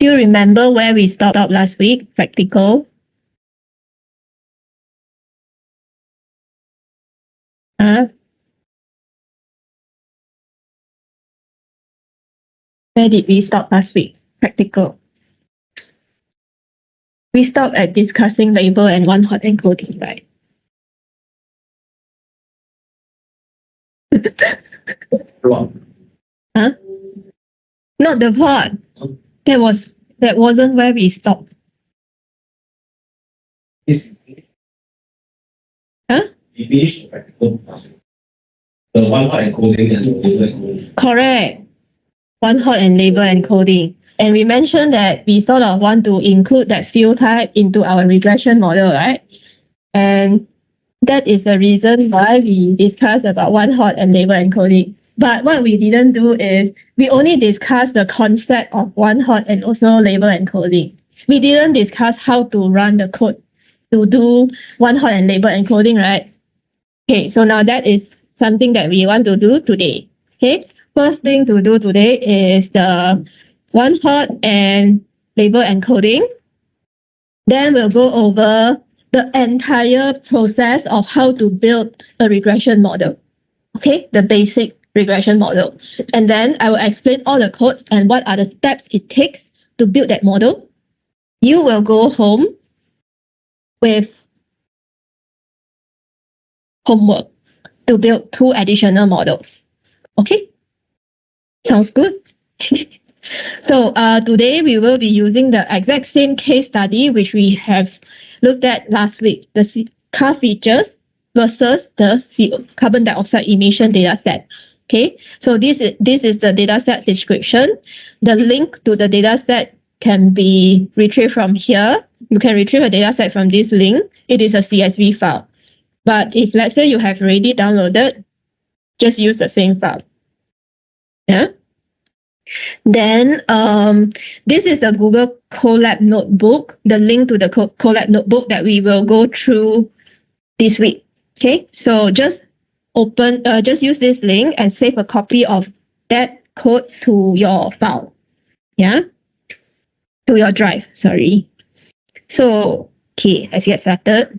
Do you remember where we stopped last week? Practical. Where did we stop last week? Practical. We stopped at discussing label and one-hot encoding, right? Plot. Huh? Not the plot. That wasn't where we stopped. Huh? We finished the practical last week. The one-hot encoding and the label encoding. Correct. One-hot and label encoding. And we mentioned that we sort of want to include that field type into our regression model, right? And that is the reason why we discussed about one-hot and label encoding. But what we didn't do is we only discussed the concept of one-hot and also label encoding. We didn't discuss how to run the code to do one-hot and label encoding, right? Okay, so now that is something that we want to do today. Okay, first thing to do today is the one-hot and label encoding. Then we'll go over the entire process of how to build a regression model. Okay, the basic regression model. And then I will explain all the codes and what are the steps it takes to build that model. You will go home with homework to build 2 additional models. Okay, sounds good. So today we will be using the exact same case study which we have looked at last week, the car features versus the carbon dioxide emission data set. Okay, so this is the data set description. The link to the data set can be retrieved from here. You can retrieve a data set from this link. It is a CSV file. But if let's say you have already downloaded, just use the same file. Yeah. Then this is a Google Colab notebook, the link to the Colab notebook that we will go through this week. Okay, so just use this link and save a copy of that code to your file. Yeah, to your drive, sorry. So, okay, let's get started.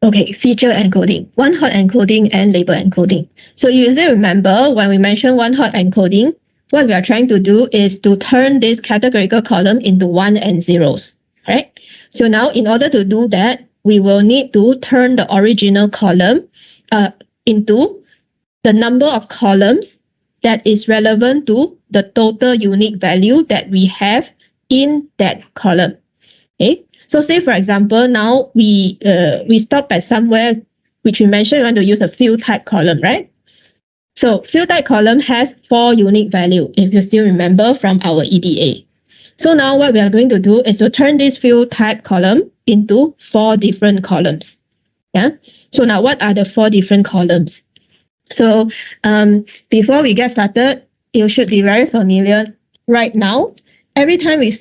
Okay, feature encoding, one-hot encoding and label encoding. So you still remember when we mentioned one-hot encoding, what we are trying to do is to turn this categorical column into 1 and 0s, right? So now in order to do that, we will need to turn the original column into the number of columns that is relevant to the total unique value that we have in that column. Okay. So say for example, now we stop at somewhere which we mentioned we want to use a field type column, right? So field type column has 4 unique value, if you still remember from our EDA. So now what we are going to do is to turn this field type column into 4 different columns. Yeah. So now what are the 4 different columns? So before we get started, you should be very familiar right now. Every time we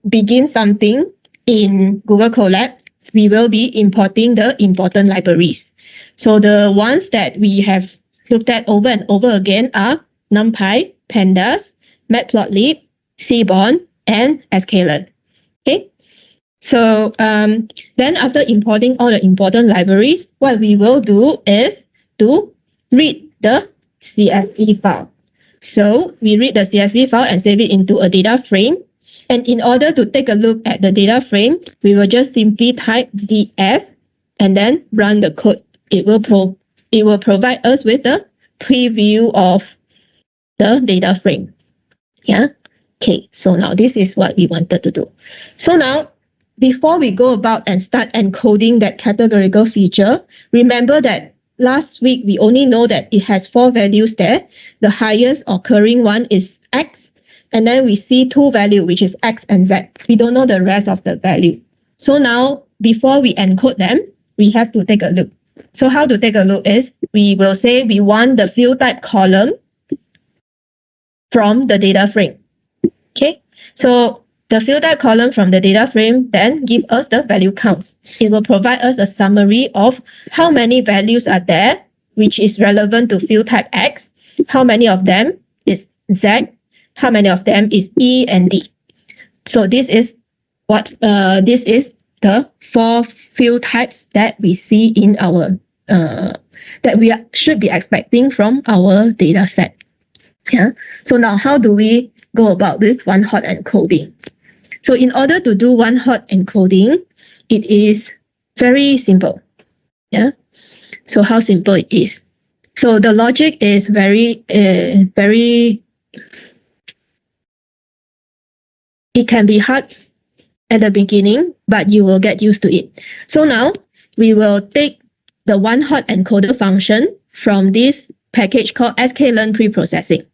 begin something in Google Colab, we will be importing the important libraries. So the ones that we have looked at over and over again are NumPy, Pandas, Matplotlib, Seaborn, and sklearn. Okay. So then after importing all the important libraries, what we will do is to read the CSV file. So we read the CSV file and save it into a data frame. And in order to take a look at the data frame, we will just simply type df and then run the code. It will provide us with a preview of the data frame. Yeah. Okay. So now this is what we wanted to do. So now, before we go about and start encoding that categorical feature, remember that last week we only know that it has 4 values there. The highest occurring one is x. And then we see 2 values, which is x and z. We don't know the rest of the value. So now, before we encode them, we have to take a look. So how to take a look is, we will say we want the field type column from the data frame. Okay, so the field type column from the data frame then give us the value counts. It will provide us a summary of how many values are there, which is relevant to field type x, how many of them is z, how many of them is E and D. So this is what this is the 4 field types that we see in our that we should be expecting from our data set. Yeah. So now how do we go about with one-hot encoding? So in order to do one-hot encoding, it is very simple. Yeah. So how simple it is. So the logic is very it can be hard at the beginning, but you will get used to it. So now we will take the one-hot encoder function from this package called sklearn preprocessing.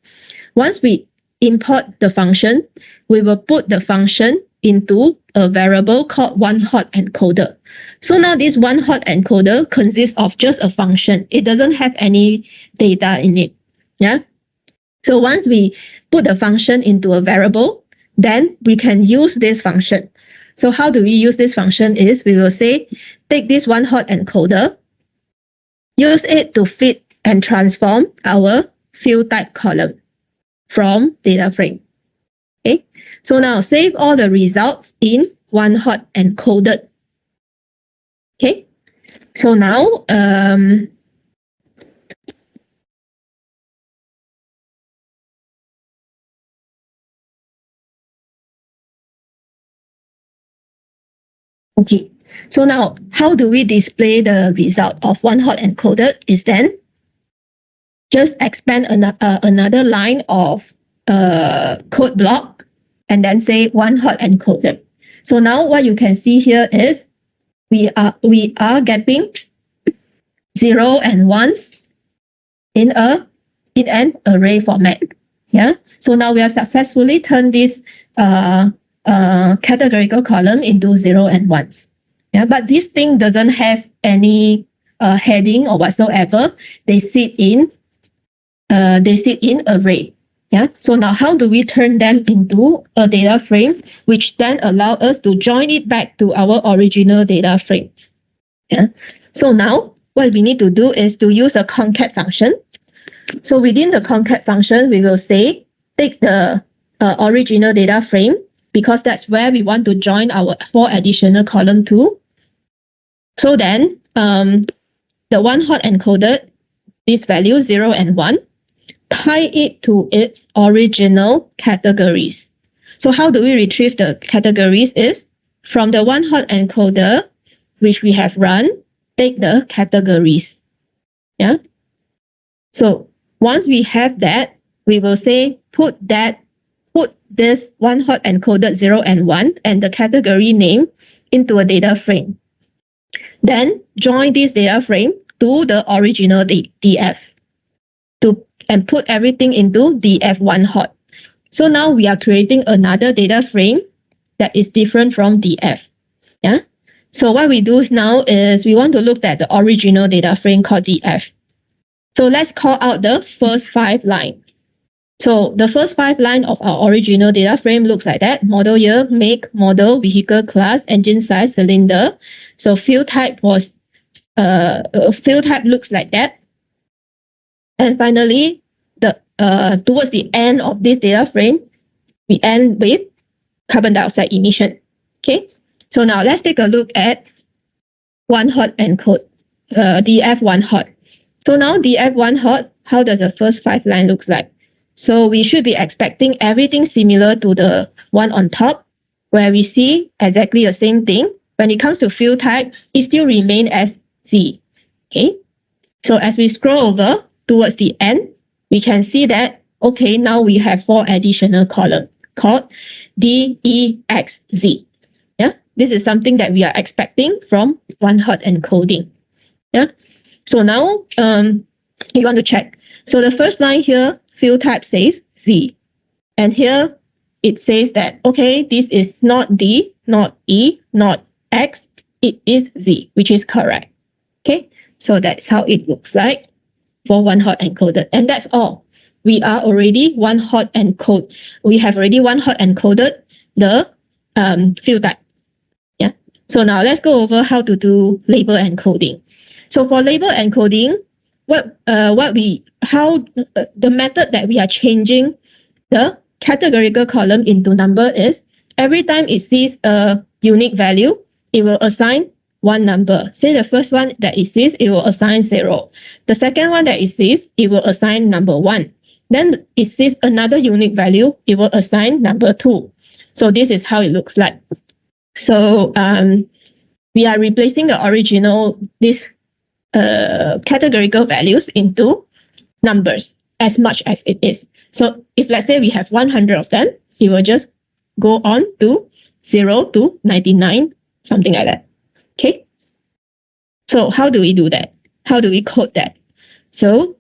Once we import the function, we will put the function into a variable called one-hot encoder. So now this one-hot encoder consists of just a function. It doesn't have any data in it. Yeah. So once we put the function into a variable, then we can use this function. So how do we use this function is we will say, take this one-hot encoder, use it to fit and transform our field type column from data frame. Okay, so now save all the results in one-hot encoded. Okay, so now okay, so now how do we display the result of one-hot encoded is then just expand another line of code block and then say one-hot encoded. So now what you can see here is we are getting 0 and 1s in an array format. Yeah. So now we have successfully turned this categorical column into 0 and 1s. Yeah. But this thing doesn't have any heading or whatsoever. They sit in array. Yeah. So now how do we turn them into a data frame, which then allow us to join it back to our original data frame? Yeah. So now what we need to do is to use a concat function. So within the concat function, we will say, take the original data frame, because that's where we want to join our 4 additional column to. So then the one-hot encoded, this value 0 and 1, tie it to its original categories. So how do we retrieve the categories is from the one-hot encoder, which we have run, take the categories. Yeah. So once we have that, we will say put this one-hot encoded 0 and 1 and the category name into a data frame. Then join this data frame to the original df and put everything into df one-hot. So now we are creating another data frame that is different from df. Yeah. So what we do now is we want to look at the original data frame called df. So let's call out the first 5 lines. So the first 5 lines of our original data frame looks like that: model year, make, model, vehicle class, engine size, cylinder. So field type was field type looks like that. And finally, the towards the end of this data frame, we end with carbon dioxide emission. Okay. So now let's take a look at one-hot encode, df one-hot. So now df one-hot, how does the first 5 lines look like? So we should be expecting everything similar to the one on top, where we see exactly the same thing. When it comes to field type, it still remains as Z. Okay. So as we scroll over towards the end, we can see that, okay, now we have 4 additional columns called D, E, X, Z. Yeah. This is something that we are expecting from one-hot encoding. Yeah. So now you want to check. So the first line here, field type says Z. And here it says that, okay, this is not D, not E, not X, it is Z, which is correct. Okay, so that's how it looks like for one-hot encoded. And that's all. We are already one-hot encode. We have already one-hot encoded the field type. Yeah. So now let's go over how to do label encoding. So for label encoding, the method that we are changing the categorical column into number is every time it sees a unique value, it will assign one number. Say the first one that it sees, it will assign 0. The second one that it sees, it will assign number 1. Then it sees another unique value, it will assign number 2. So this is how it looks like. So we are replacing the original, these categorical values into numbers as much as it is. So if let's say we have 100 of them, it will just go on to 0 to 99, something like that. Okay. So how do we do that? How do we code that? So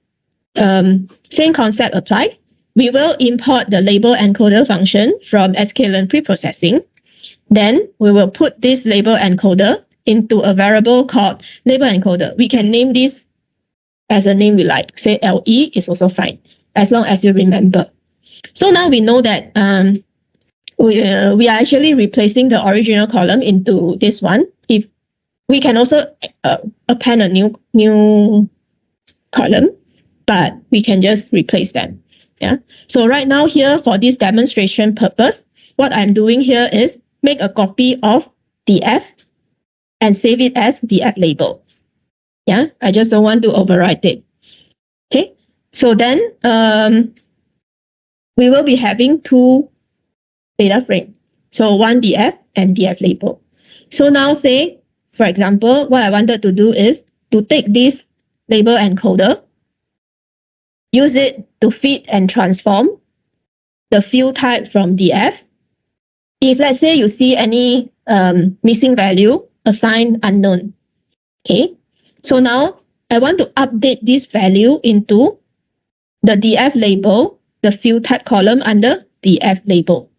same concept apply. We will import the label encoder function from sklearn preprocessing. Then we will put this label encoder into a variable called label encoder. We can name this as a name we like. Say LE is also fine, as long as you remember. So now we know that we are actually replacing the original column into this one. If we can also append a new column, but we can just replace them. Yeah. So right now here for this demonstration purpose, what I'm doing here is make a copy of df and save it as df label. Yeah, I just don't want to overwrite it. Okay, so then we will be having two data frame. So one df and df label. So now say, for example, what I wanted to do is to take this label encoder, use it to feed and transform the field type from df. If let's say you see any missing value, assign unknown. Okay, so now I want to update this value into the df label, the field type column under df label.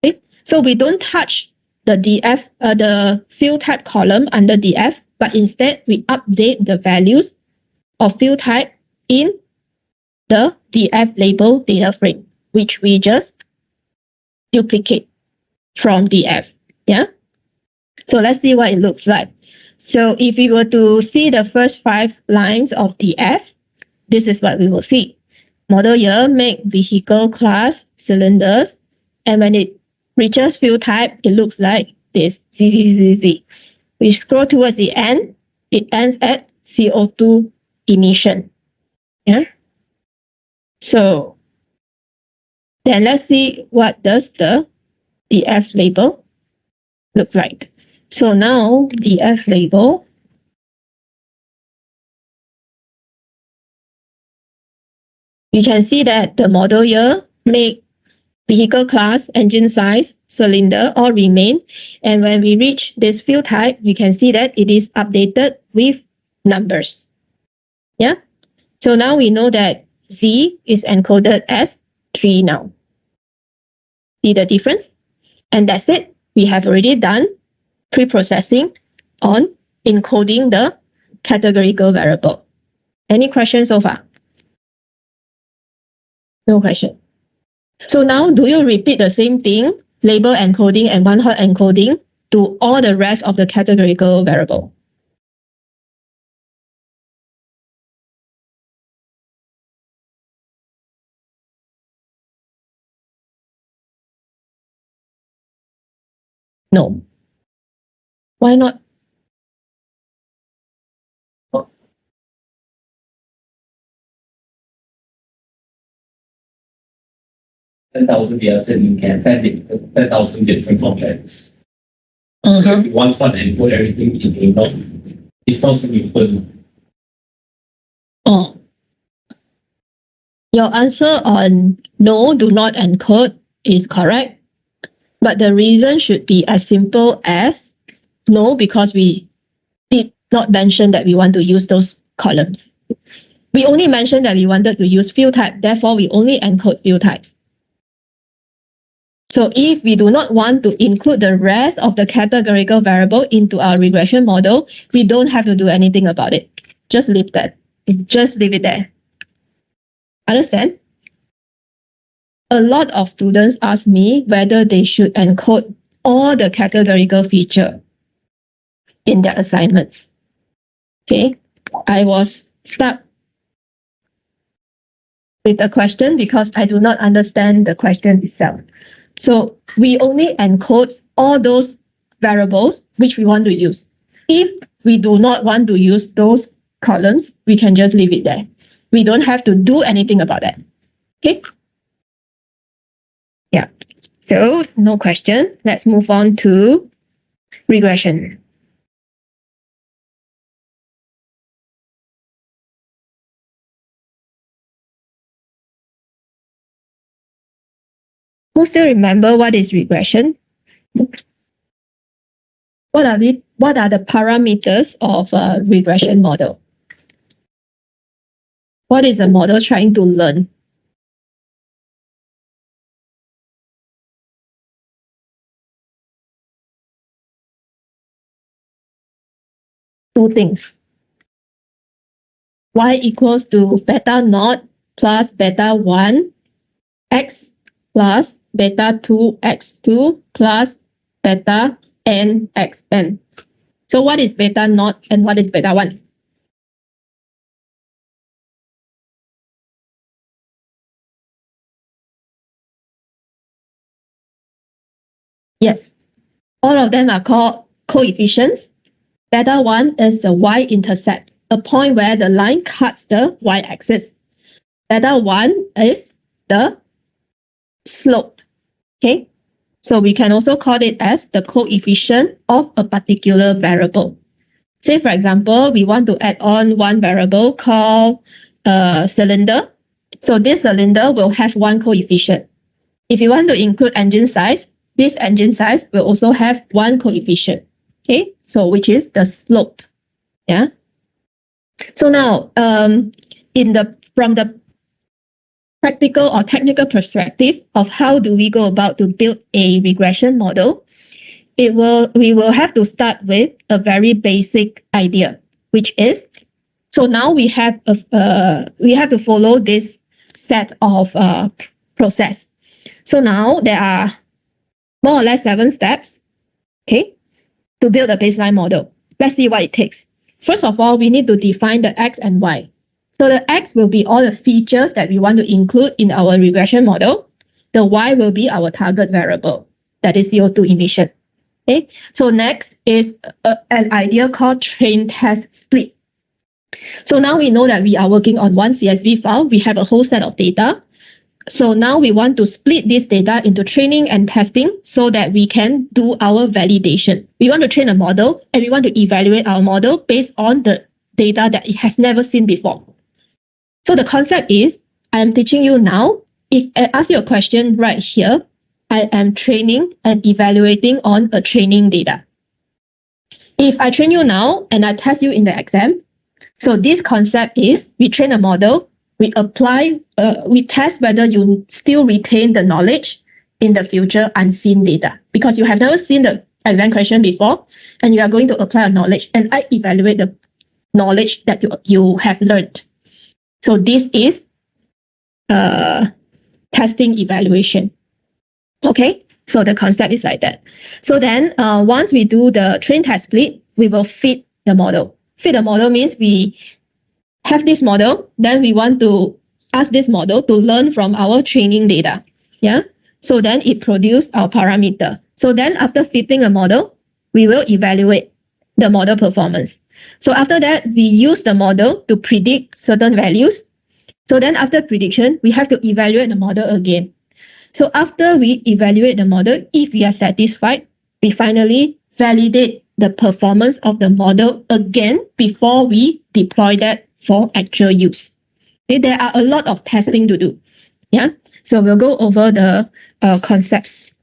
Okay, so we don't touch the df, the field type column under df, but instead we update the values of field type in the df label data frame, which we just duplicate from df. Yeah. So let's see what it looks like. So if we were to see the first 5 lines of df, this is what we will see. Model year, make, vehicle, class, cylinders, and when it reaches field type, it looks like this, ZZZZ. We scroll towards the end, it ends at CO2 emission. Yeah. So then let's see what does the df label look like. So now df label, we can see that the model year, make, vehicle class, engine size, cylinder all remain. And when we reach this field type, we can see that it is updated with numbers. Yeah. So now we know that Z is encoded as 3 now. See the difference? And that's it. We have already done pre-processing on encoding the categorical variable. Any questions so far? No question. So now do you repeat the same thing, label encoding and one-hot encoding, to all the rest of the categorical variable? No. Why not? 10,000 data set, you can have 10,000 different objects. If you want one and put everything in not, it's not significant. Oh. Your answer on no, do not encode is correct. But the reason should be as simple as no, because we did not mention that we want to use those columns. We only mentioned that we wanted to use field type, therefore we only encode field type. So if we do not want to include the rest of the categorical variable into our regression model, we don't have to do anything about it. Just leave that. Just leave it there. Understand? A lot of students ask me whether they should encode all the categorical feature in their assignments. Okay, I was stuck with the question because I do not understand the question itself. So we only encode all those variables which we want to use. If we do not want to use those columns, we can just leave it there. We don't have to do anything about that. Okay? Yeah. So no question. Let's move on to regression. Who still remember what is regression? What are the parameters of a regression model? What is a model trying to learn? Two things. Y equals to beta naught plus beta 1 x plus beta 2 x2 plus beta n xn. So what is beta naught and what is beta 1? Yes, all of them are called coefficients. Beta 1 is the y-intercept, a point where the line cuts the y-axis. Beta 1 is the slope. Okay, so we can also call it as the coefficient of a particular variable. Say, for example, we want to add on one variable called cylinder. So this cylinder will have one coefficient. If you want to include engine size, this engine size will also have one coefficient. Okay, so which is the slope. Yeah. So now, from the practical or technical perspective of how do we go about to build a regression model, we will have to start with a very basic idea, which is, so now we have to follow this set of process. So now there are more or less 7 steps, okay, to build a baseline model. Let's see what it takes. First of all, we need to define the x and y. So the x will be all the features that we want to include in our regression model. The y will be our target variable, that is CO2 emission. Okay, so next is an idea called train test split. So now we know that we are working on one CSV file. We have a whole set of data. So now we want to split this data into training and testing so that we can do our validation. We want to train a model and we want to evaluate our model based on the data that it has never seen before. So the concept is, I am teaching you now. If I ask you a question right here, I am training and evaluating on a training data. If I train you now and I test you in the exam, so this concept is we train a model, we apply, we test whether you still retain the knowledge in the future unseen data, because you have never seen the exam question before and you are going to apply a knowledge, and I evaluate the knowledge that you have learned. So this is testing evaluation. Okay, so the concept is like that. So then once we do the train test split, we will fit the model. Fit the model means we have this model, then we want to ask this model to learn from our training data. Yeah, so then it produces our parameter. So then after fitting a model, we will evaluate the model performance. So after that, we use the model to predict certain values. So then after prediction, we have to evaluate the model again. So after we evaluate the model, if we are satisfied, we finally validate the performance of the model again before we deploy that for actual use. Okay, there are a lot of testing to do. Yeah, so we'll go over the concepts.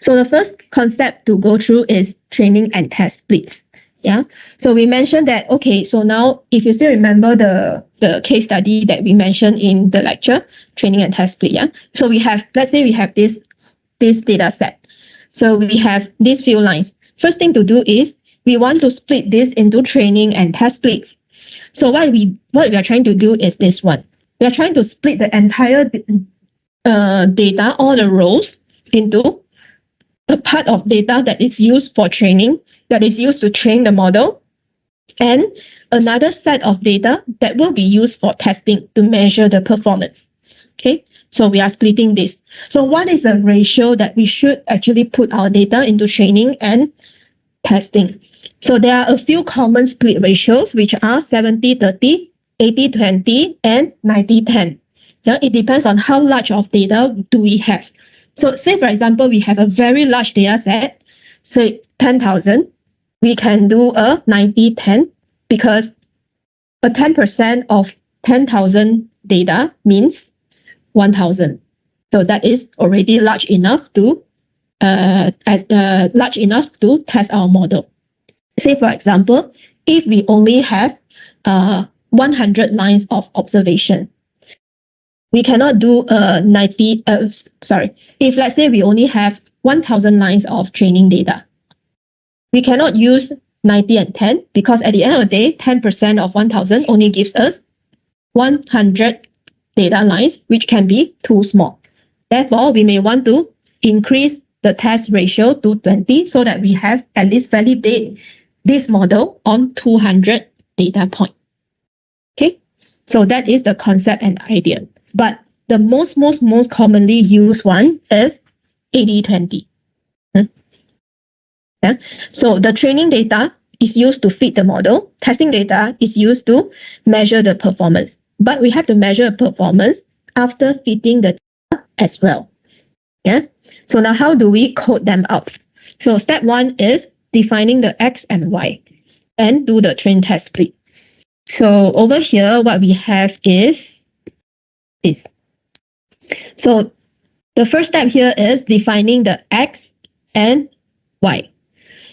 So the first concept to go through is training and test splits. Yeah, so we mentioned that, okay, so now if you still remember the case study that we mentioned in the lecture, training and test split, yeah. So we have, let's say we have this data set. So we have these few lines. First thing to do is we want to split this into training and test splits. So what we are trying to do is this one. We are trying to split the entire data, all the rows, into a part of data that is used for training, that is used to train the model, and another set of data that will be used for testing to measure the performance. Okay, so we are splitting this. So what is the ratio that we should actually put our data into training and testing? So there are a few common split ratios, which are 70-30, 80-20, and 90-10. Yeah, it depends on how large of data do we have. So say, for example, we have a very large data set, say 10,000, we can do a 90-10 because a 10% of 10,000 data means 1,000. So that is already large enough to large enough to test our model. Say, for example, if we only have 100 lines of observation, we cannot do a if let's say we only have 1,000 lines of training data, we cannot use 90 and 10 because at the end of the day, 10% of 1,000 only gives us 100 data lines, which can be too small. Therefore, we may want to increase the test ratio to 20 so that we have at least validate this model on 200 data points. Okay, so that is the concept and idea. But the most commonly used one is 80-20. Yeah. So the training data is used to feed the model. Testing data is used to measure the performance. But we have to measure performance after feeding the data as well. Yeah. So now how do we code them out? So step one is defining the X and Y and do the train test split. So over here, what we have is this. So the first step here is defining the X and Y.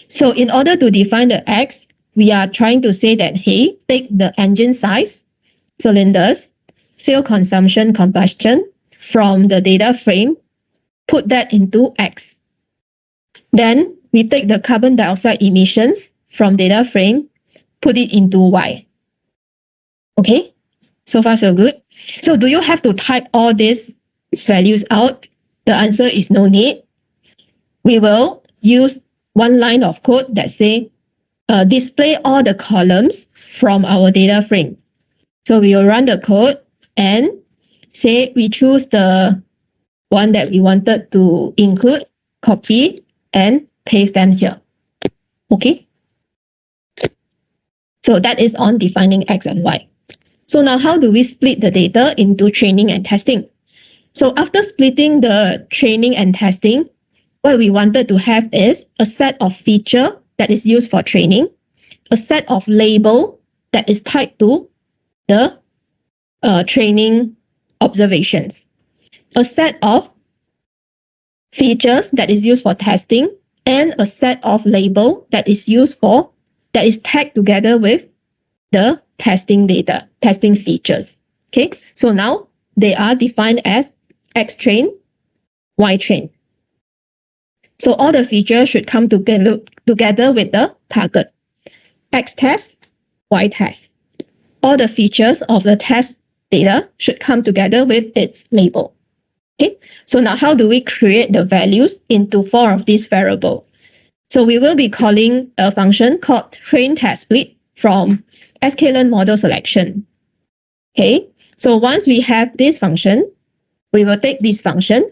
So in order to define the X, we are trying to say that, hey, take the engine size, cylinders, fuel consumption, combustion from the data frame, put that into X. Then we take the carbon dioxide emissions from data frame, put it into Y. Okay, so far so good. So do you have to type all these values out? The answer is no need. We will use one line of code that say display all the columns from our data frame. So we will run the code and say we choose the one that we wanted to include, copy and paste them here. Okay. So that is on defining X and Y. So now how do we split the data into training and testing? So after splitting the training and testing, what we wanted to have is a set of feature that is used for training, a set of label that is tied to the training observations, a set of features that is used for testing, and a set of label that is tagged together with the testing data, testing features. Okay, so now they are defined as X train, Y train. So all the features should come together with the target. X test, Y test. All the features of the test data should come together with its label. Okay, so now how do we create the values into 4 of these variables? So we will be calling a function called train test split from sklearn model selection. Okay, so once we have this function, we will take this function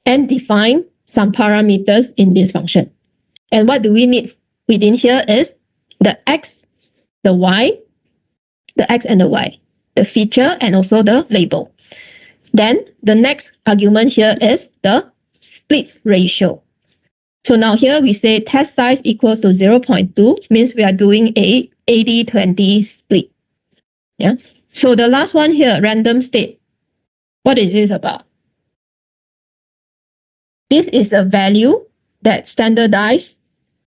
and define some parameters in this function. And what do we need within here is the X, the Y, the X and the Y, the feature and also the label. Then the next argument here is the split ratio. So now here we say test size equals to 0.2, means we are doing a 80-20 split. Yeah. So the last one here, random state. What is this about? This is a value that standardizes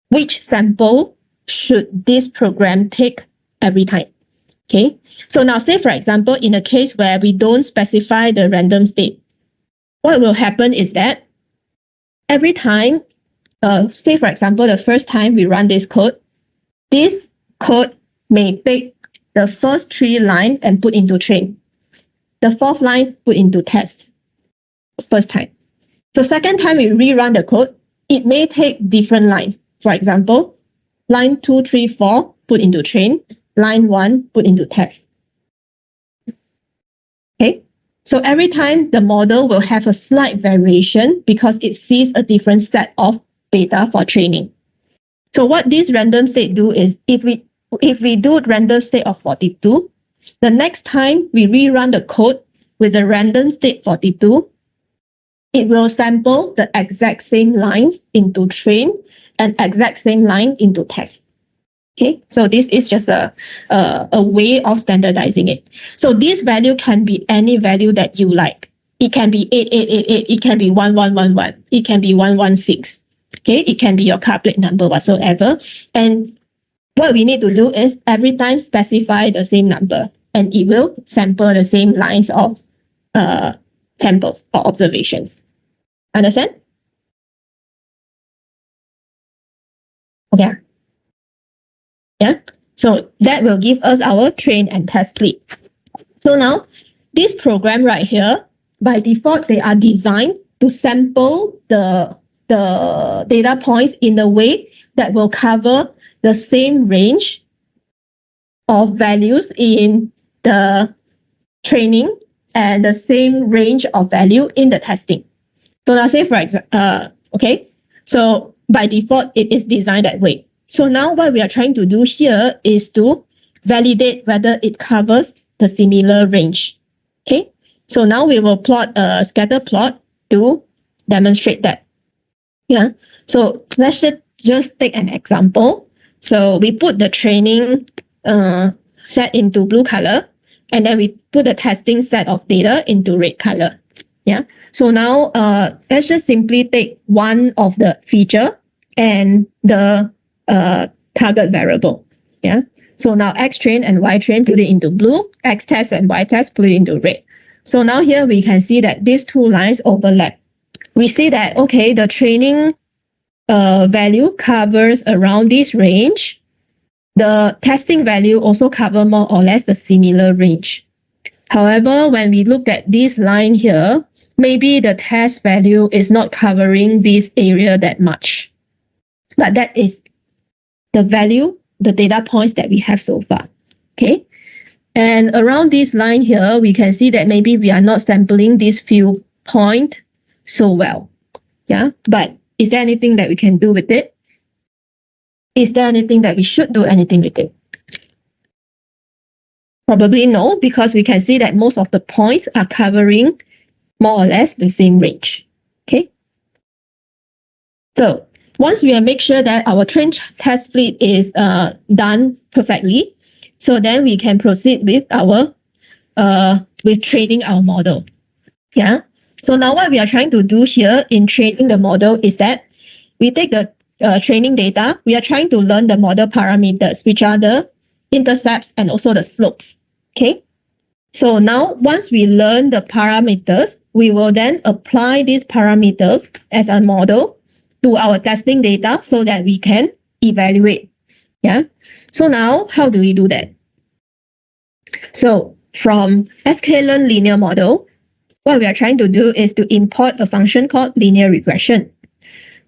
which sample should this program take every time. Okay. So now say, for example, in a case where we don't specify the random state, what will happen is that every time, say, for example, the first time we run this code may take the first 3 lines and put into train. The 4th line put into test. First time. So second time we rerun the code, it may take different lines. For example, line 2, 3, 4 put into train, line 1 put into test. Okay, so every time the model will have a slight variation because it sees a different set of data for training. So what this random state do is if we do random state of 42, the next time we rerun the code with the random state 42, it will sample the exact same lines into train and exact same line into test. Okay, so this is just a way of standardizing it. So this value can be any value that you like. It can be 8888, it can be 1111, it can be 116. Okay, it can be your car plate number whatsoever. And what we need to do is every time specify the same number, and it will sample the same lines of samples or observations. Understand? Okay. Yeah. So that will give us our train and test split. So now this program right here, by default, they are designed to sample the data points in a way that will cover the same range of values in the training and the same range of value in the testing. So now say for example, okay, so by default, it is designed that way. So now what we are trying to do here is to validate whether it covers the similar range. Okay, so now we will plot a scatter plot to demonstrate that. Yeah, so let's just take an example. So we put the training set into blue color, and then we put the testing set of data into red color. Yeah, so now let's just simply take one of the feature and the target variable. Yeah, so now X train and Y train, put it into blue, X test and Y test, put it into red. So now here we can see that these two lines overlap. We see that, okay, the training value covers around this range. The testing value also cover more or less the similar range. However, when we look at this line here, maybe the test value is not covering this area that much. But that is the value, the data points that we have so far. Okay. And around this line here, we can see that maybe we are not sampling this few points so well. Yeah. But is there anything that we can do with it? Is there anything that we should do anything with it? Probably no, because we can see that most of the points are covering more or less the same range. Okay. So once we make sure that our train test split is done perfectly, so then we can proceed with our with training our model. Yeah. So now what we are trying to do here in training the model is that we take the training data. We are trying to learn the model parameters, which are the intercepts and also the slopes. Okay. So now once we learn the parameters, we will then apply these parameters as a model to our testing data so that we can evaluate. Yeah. So now how do we do that? So from sklearn linear model, what we are trying to do is to import a function called linear regression.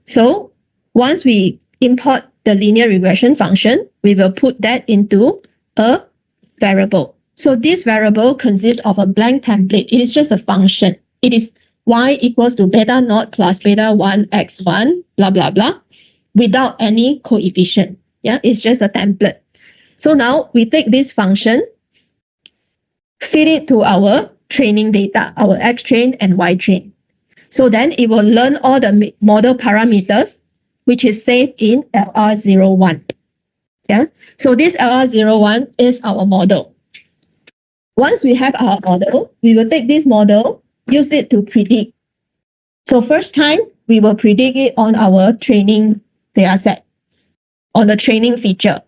So once we import the linear regression function, we will put that into a variable. So this variable consists of a blank template. It is just a function. It is y equals to beta naught plus beta 1 x1 blah blah blah without any coefficient. Yeah, it's just a template. So now we take this function, feed it to our training data, our X train and Y train. So then it will learn all the model parameters, which is saved in LR01. Yeah, so this LR01 is our model. Once we have our model, we will take this model, use it to predict. So first time, we will predict it on our training data set, on the training feature.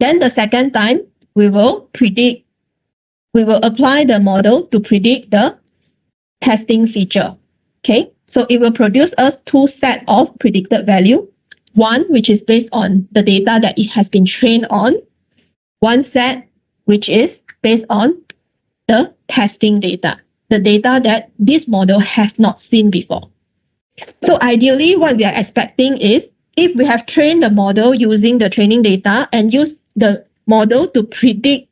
Then the second time, we will apply the model to predict the testing feature. Okay, so it will produce us two sets of predicted value. One, which is based on the data that it has been trained on. One set, which is based on the testing data, the data that this model have not seen before. So ideally, what we are expecting is if we have trained the model using the training data and use the model to predict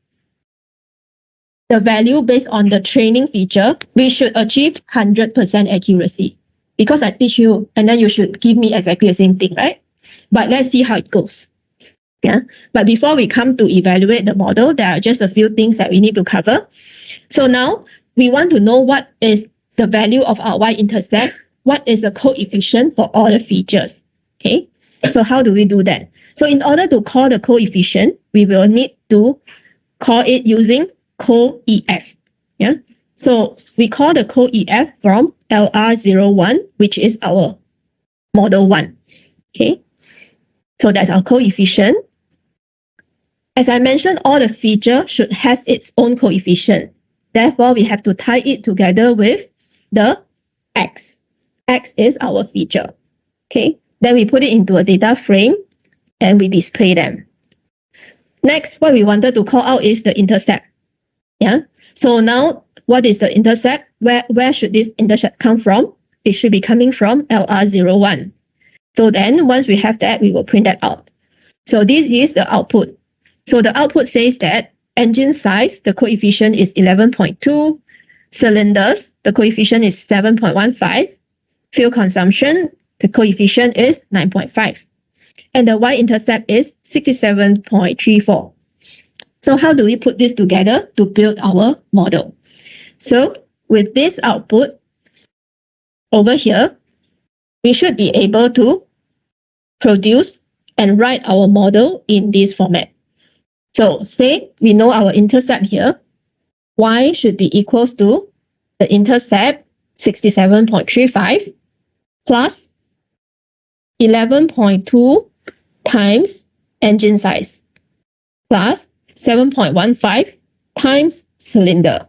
the value based on the training feature, we should achieve 100% accuracy. Because I teach you, and then you should give me exactly the same thing, right? But let's see how it goes. Yeah. But before we come to evaluate the model, there are just a few things that we need to cover. So now we want to know what is the value of our y-intercept, what is the coefficient for all the features. Okay. So how do we do that? So in order to call the coefficient, we will need to call it using coef. Yeah. So we call the coef from LR01, which is our model 1. Okay. So that's our coefficient. As I mentioned, all the feature should have its own coefficient. Therefore, we have to tie it together with the x. X is our feature. Okay. Then we put it into a data frame and we display them. Next, what we wanted to call out is the intercept. Yeah. So now, what is the intercept? Where should this intercept come from? It should be coming from LR01. So then, once we have that, we will print that out. So this is the output. So the output says that engine size, the coefficient is 11.2. Cylinders, the coefficient is 7.15. Fuel consumption, the coefficient is 9.5. And the y-intercept is 67.34. So how do we put this together to build our model? So with this output over here, we should be able to produce and write our model in this format. So say we know our intercept here, y should be equals to the intercept 67.35 plus 11.2 times engine size plus 7.15 times cylinder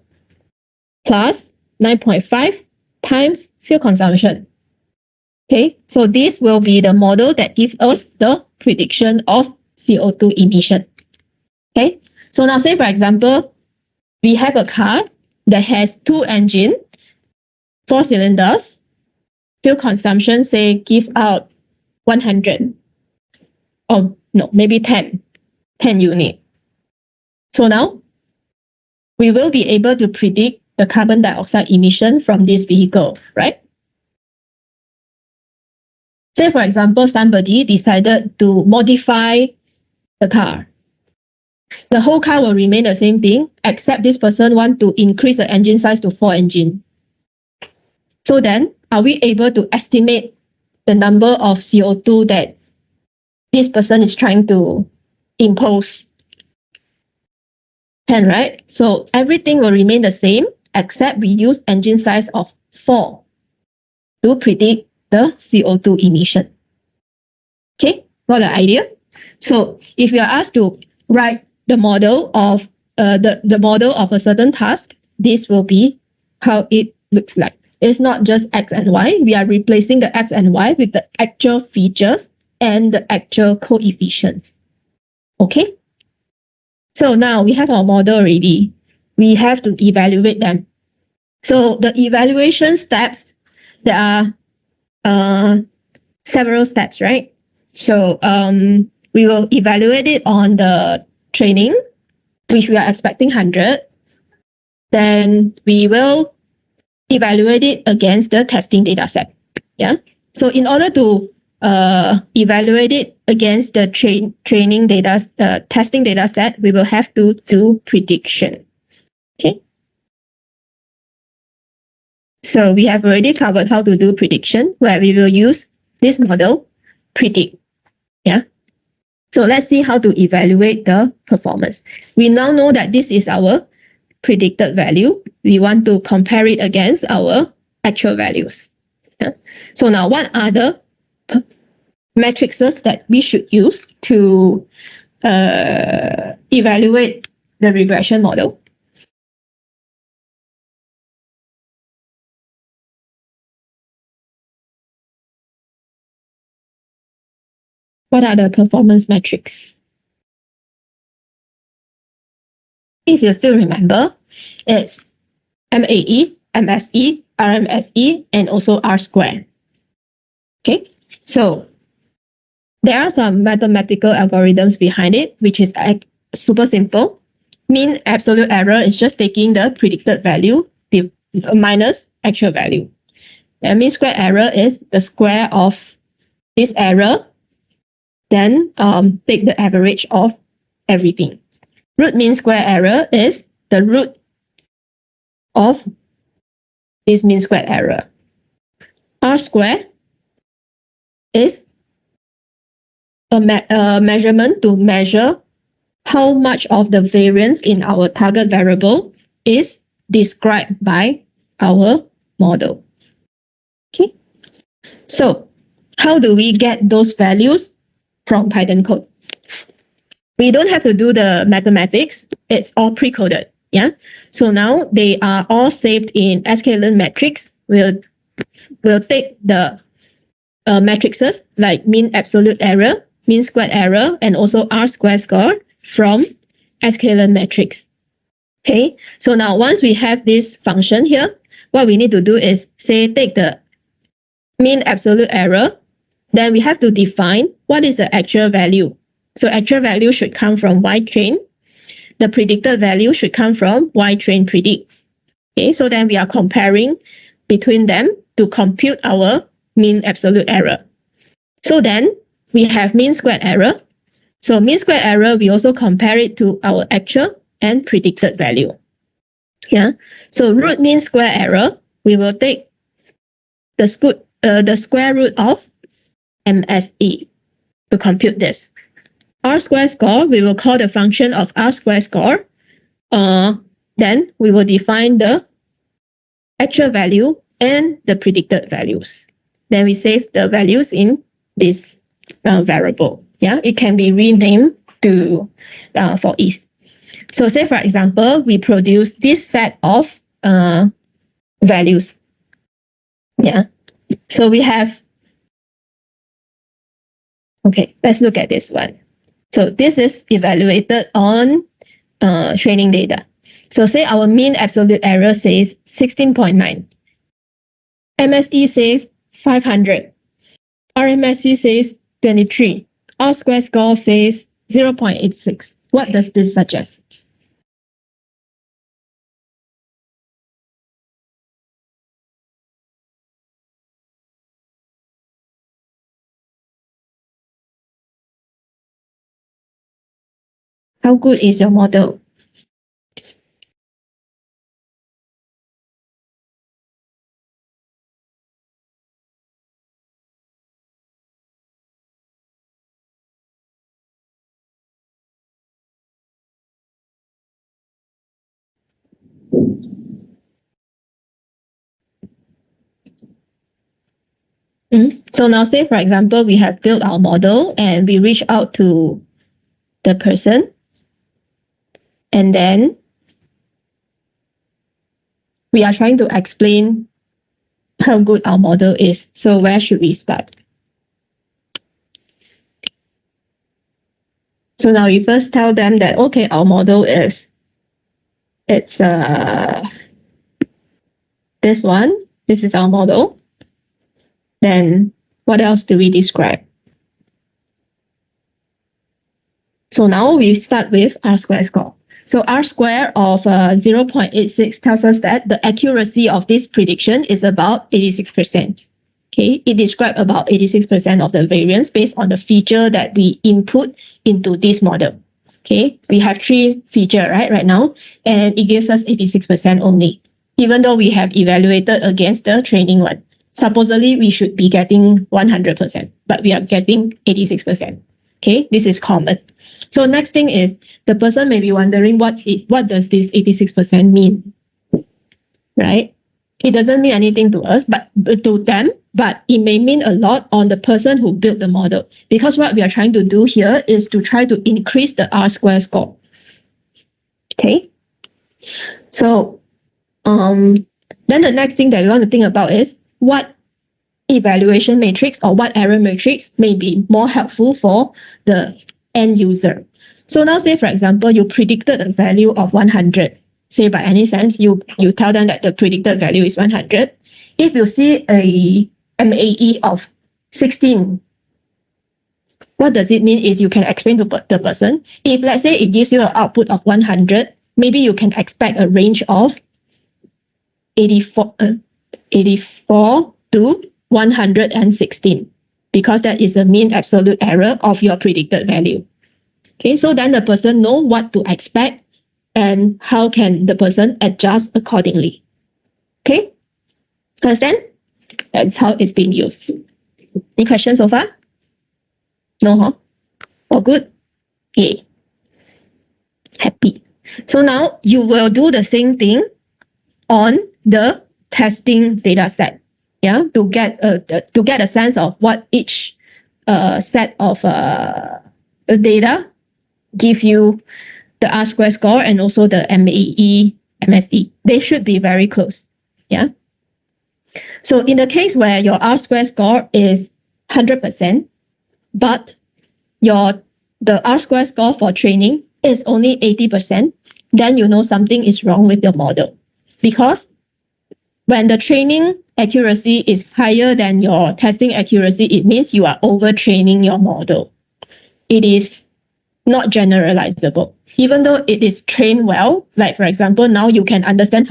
plus 9.5 times fuel consumption. Okay, so this will be the model that gives us the prediction of CO2 emission. Okay, so now say for example, we have a car that has 2 engines, 4 cylinders, fuel consumption say give out 100. Oh no, maybe 10 units. So now we will be able to predict the carbon dioxide emission from this vehicle, right? Say for example, somebody decided to modify the car. The whole car will remain the same thing, except this person want to increase the engine size to 4 engines. So then, are we able to estimate the number of CO2 that this person is trying to impose? Can, right? So everything will remain the same, except we use engine size of 4 to predict the CO2 emission. Okay, got the idea? So if you are asked to write the model of the model of a certain task, this will be how it looks like. It's not just x and y. We are replacing the x and y with the actual features and the actual coefficients. Okay. So now we have our model already. We have to evaluate them. So the evaluation steps, there are several steps, right? So we will evaluate it on the training, which we are expecting 100. Then we will evaluate it against the testing data set. Yeah. So in order to evaluate it against the training data, testing data set, we will have to do prediction. Okay. So we have already covered how to do prediction, where we will use this model, predict. Yeah. So let's see how to evaluate the performance. We now know that this is our predicted value. We want to compare it against our actual values. Yeah. So now what are the matrices that we should use to evaluate the regression model? What are the performance metrics? If you still remember, it's MAE, MSE, RMSE, and also R squared. Okay, so there are some mathematical algorithms behind it, which is super simple. Mean absolute error is just taking the predicted value minus actual value. And mean square error is the square of this error, then take the average of everything. Root mean square error is the root of this mean square error. R square is a measurement to measure how much of the variance in our target variable is described by our model. Okay, so how do we get those values from Python code? We don't have to do the mathematics. It's all pre-coded. Yeah. So now they are all saved in sklearn metrics. We'll take the matrices like mean absolute error, mean squared error, and also R square score from sklearn metrics. Okay. So now once we have this function here, what we need to do is say take the mean absolute error. Then we have to define what is the actual value. So actual value should come from Y train. The predicted value should come from Y train predict. Okay, so then we are comparing between them to compute our mean absolute error. So then we have mean squared error. So mean squared error, we also compare it to our actual and predicted value. Yeah. So root mean square error, we will take the square root of MSE to compute this. R square score, we will call the function of R square score. Then we will define the actual value and the predicted values. Then we save the values in this variable. Yeah, it can be renamed to for ease. So say for example, we produce this set of values. Yeah. So we have. Okay, let's look at this one. So this is evaluated on training data. So say our mean absolute error says 16.9. MSE says 500. RMSE says 23. R square score says 0.86. What does this suggest? How good is your model? So now say, for example, we have built our model and we reach out to the person. And then we are trying to explain how good our model is. So where should we start? So now we first tell them that, okay, our model is, it's this one. This is our model. Then what else do we describe? So now we start with R square score. So R square of 0.86 tells us that the accuracy of this prediction is about 86%. Okay, it describes about 86% of the variance based on the feature that we input into this model. Okay, we have 3 features right now, and it gives us 86% only, even though we have evaluated against the training one. Supposedly, we should be getting 100%, but we are getting 86%. Okay, this is common. So next thing is the person may be wondering what does this 86% mean, right? It doesn't mean anything to us, but to them, but it may mean a lot on the person who built the model, because what we are trying to do here is to try to increase the R square score. Okay, so then the next thing that we want to think about is what evaluation matrix or what error matrix may be more helpful for the end user. So now say, for example, you predicted a value of 100. Say by any sense, you tell them that the predicted value is 100. If you see a MAE of 16, What does it mean is you can explain to the person. If let's say it gives you an output of 100, maybe you can expect a range of 84 to 116, because that is the mean absolute error of your predicted value. Okay, so then the person know what to expect and how can the person adjust accordingly. Okay, understand? That's how it's being used. Any questions so far? No, huh? All good? Yay. Happy. So now you will do the same thing on the testing data set. Yeah, to get a sense of what each set of data give you the R-square score and also the MAE, MSE. They should be very close. Yeah. So in the case where your R-square score is 100%, but the R-square score for training is only 80%, then you know something is wrong with your model. Because when the training accuracy is higher than your testing accuracy, it means you are overtraining your model. It is not generalizable. Even though it is trained well, like for example, now you can understand,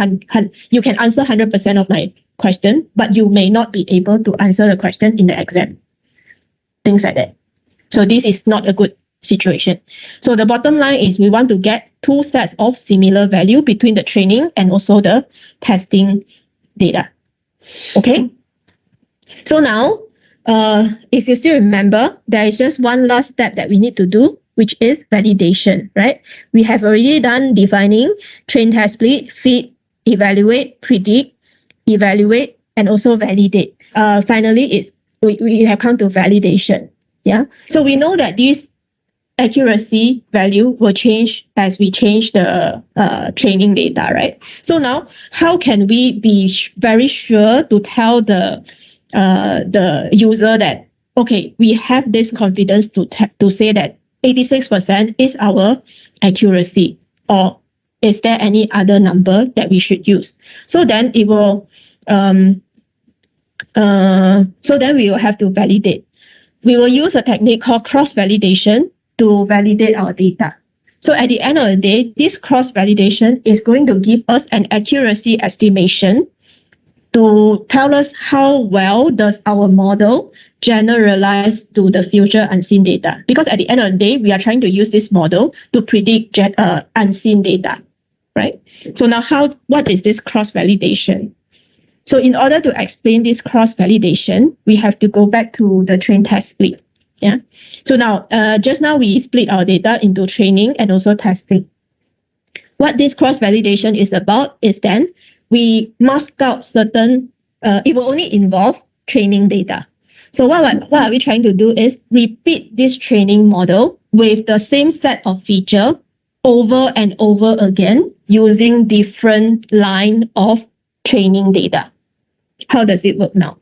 you can answer 100% of my question, but you may not be able to answer the question in the exam. Things like that. So this is not a good situation. So the bottom line is we want to get two sets of similar value between the training and also the testing data. Okay. So now, if you still remember, there is just one last step that we need to do, which is validation, right? We have already done defining, train, test, split, fit, evaluate, predict, evaluate, and also validate. Finally, we have come to validation. Yeah. So we know that this accuracy value will change as we change the training data, right? So now, how can we be very sure to tell the user that, okay, we have this confidence to say that 86% is our accuracy, or is there any other number that we should use? So then it will, so then we will have to validate. We will use a technique called cross-validation to validate our data. So at the end of the day, this cross-validation is going to give us an accuracy estimation to tell us how well does our model generalize to the future unseen data. Because at the end of the day, we are trying to use this model to predict unseen data, right? So now what is this cross-validation? So in order to explain this cross-validation, we have to go back to the train test split. Yeah. So now, just now we split our data into training and also testing. What this cross-validation is about is then we mask out certain, it will only involve training data. So what are we trying to do is repeat this training model with the same set of feature over and over again using different line of training data. How does it work now?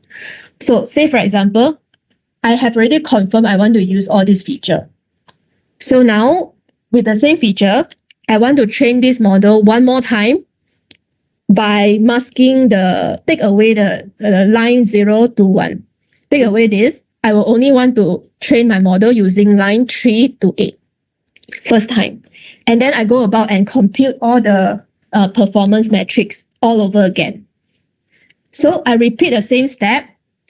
So say, for example, I have already confirmed I want to use all this feature. So now, with the same feature, I want to train this model one more time by masking take away the line 0 to 1. Take away this, I will only want to train my model using line 3 to 8. First time. And then I go about and compute all the performance metrics all over again. So I repeat the same step,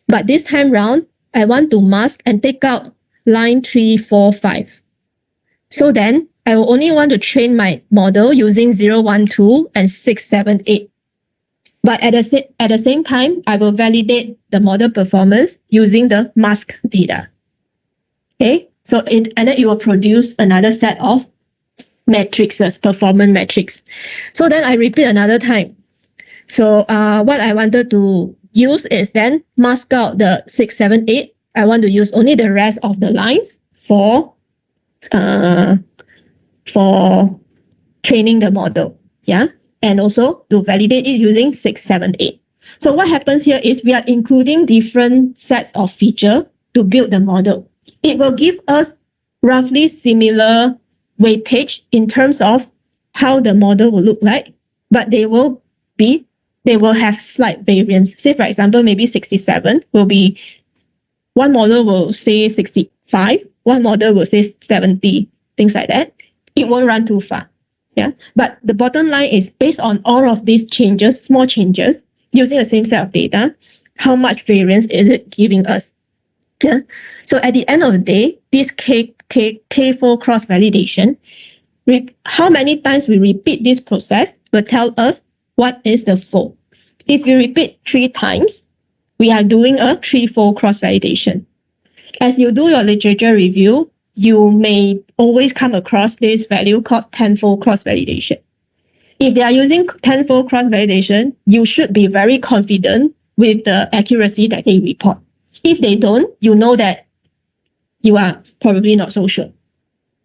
but this time round, I want to mask and take out line 3, 4, 5. So then I will only want to train my model using 0, 1, 2, and 6, 7, 8. But at the same time, I will validate the model performance using the mask data. Okay, so and then it will produce another set of matrices, performance metrics. So then I repeat another time. So what I wanted to use is then mask out the 6, 7, 8. I want to use only the rest of the lines for training the model. Yeah. And also to validate it using 6, 7, 8. So what happens here is we are including different sets of features to build the model. It will give us roughly similar weightage in terms of how the model will look like, but they will have slight variance. Say, for example, maybe 67 will be, one model will say 65, one model will say 70, things like that. It won't run too far. Yeah, but the bottom line is based on all of these changes, small changes, using the same set of data, how much variance is it giving us? Yeah. So at the end of the day, this K4 cross-validation, how many times we repeat this process will tell us what is the fold. If you repeat 3 times, we are doing a 3-fold cross-validation. As you do your literature review, you may always come across this value called 10-fold cross-validation. If they are using 10-fold cross-validation, you should be very confident with the accuracy that they report. If they don't, you know that you are probably not so sure.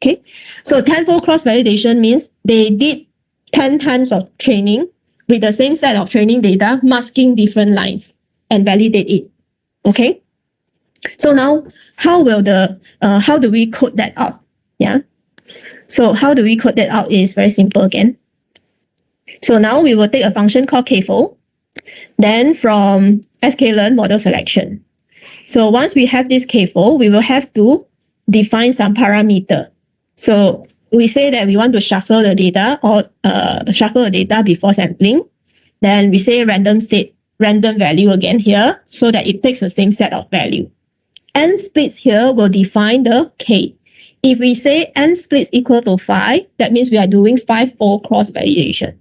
Okay, so 10-fold cross-validation means they did 10 times of training with the same set of training data, masking different lines and validate it. Okay. So now, how do we code that out? Yeah. So how do we code that out is very simple again. So now we will take a function called kfold. Then from sklearn model selection. So once we have this kfold, we will have to define some parameter. So we say that we want to shuffle the data or shuffle the data before sampling. Then we say random value again here so that it takes the same set of value. N splits here will define the K. If we say N splits equal to 5, that means we are doing 5-fold cross-validation.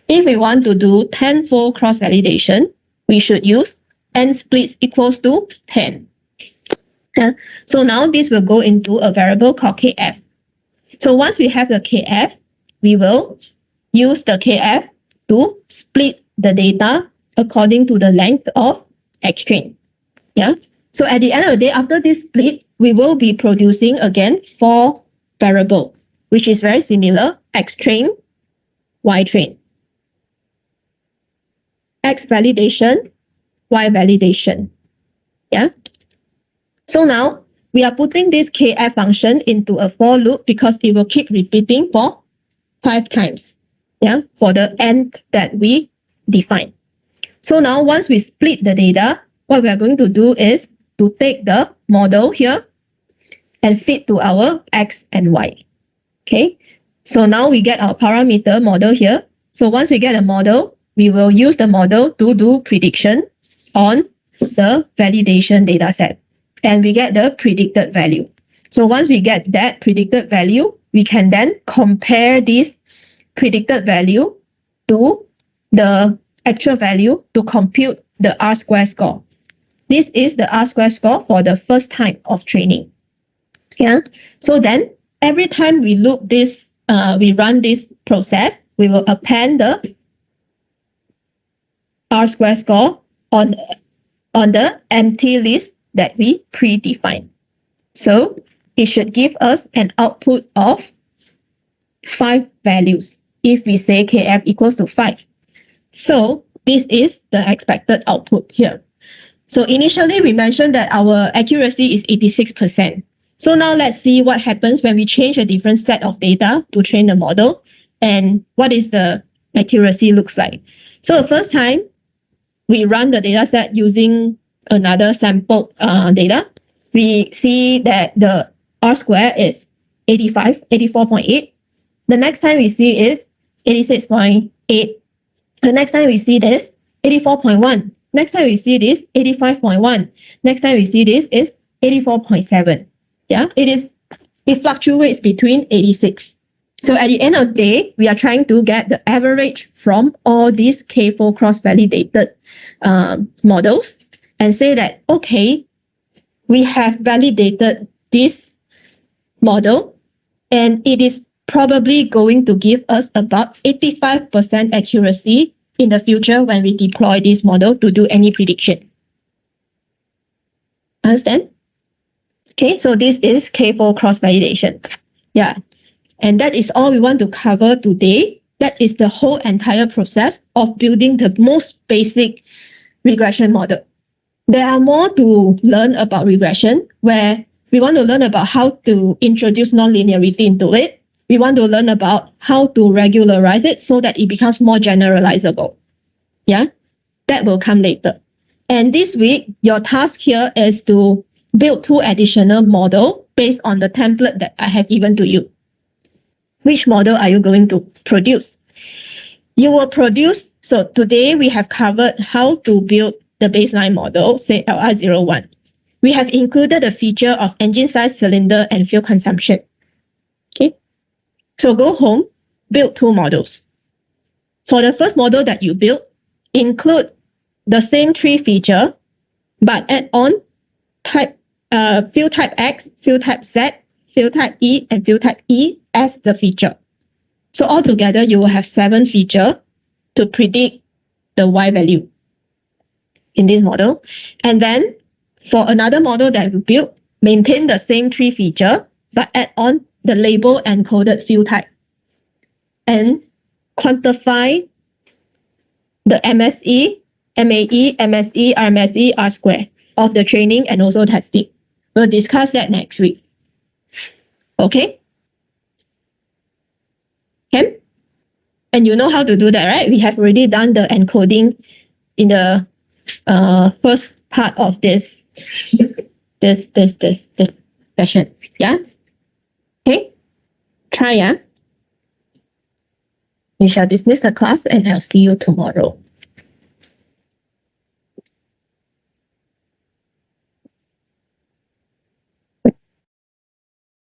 If we want to do 10-fold cross-validation, we should use N splits equals to 10. So now this will go into a variable called KF. So once we have the KF, we will use the KF to split the data according to the length of X train. Yeah. So at the end of the day, after this split, we will be producing again 4 variables, which is very similar: X train, Y train, X validation, Y validation. Yeah. So now we are putting this KF function into a for loop because it will keep repeating for 5 times. Yeah, for the N that we define. So now once we split the data, what we are going to do is to take the model here and fit to our X and Y. Okay, so now we get our parameter model here. So once we get a model, we will use the model to do prediction on the validation data set. And we get the predicted value. So once we get that predicted value, we can then compare this predicted value to the actual value to compute the R-square score. This is the R-square score for the first time of training. Yeah. So then every time we loop this, we run this process, we will append the R-square score on the empty list that we predefined. So it should give us an output of 5 values if we say KF equals to 5. So this is the expected output here. So initially we mentioned that our accuracy is 86%. So now let's see what happens when we change a different set of data to train the model and what is the accuracy looks like. So the first time we run the data set using another sample data, we see that the R square is 84.8. The next time we see is 86.8. The next time we see this, 84.1. Next time we see this, 85.1. Next time we see this is 84.7. Yeah, it fluctuates between 86. So at the end of the day, we are trying to get the average from all these K4 cross-validated models and say that, okay, we have validated this model and it is probably going to give us about 85% accuracy in the future when we deploy this model to do any prediction. Understand? Okay, so this is K4 cross-validation. Yeah, and that is all we want to cover today. That is the whole entire process of building the most basic regression model. There are more to learn about regression, where we want to learn about how to introduce nonlinearity into it. We want to learn about how to regularize it so that it becomes more generalizable. Yeah, that will come later. And this week, your task here is to build 2 additional models based on the template that I have given to you. Which model are you going to produce? You will produce, so today we have covered how to build the baseline model, say LR01. We have included a feature of engine size, cylinder, and fuel consumption. Okay, so go home, build 2 models. For the first model that you build, include the same 3 feature, but add on type fuel type X, fuel type Z, fuel type E, and fuel type E as the feature. So altogether, you will have 7 features to predict the Y value in this model. And then for another model that we built, maintain the same 3 feature, but add on the label and coded fuel type. And quantify the MSE, MAE, MSE, RMSE, R square of the training and also testing. We'll discuss that next week. Okay? Okay? And you know how to do that, right? We have already done the encoding in the first part of this session. Yeah? Okay? Try, yeah? We shall dismiss the class and I'll see you tomorrow.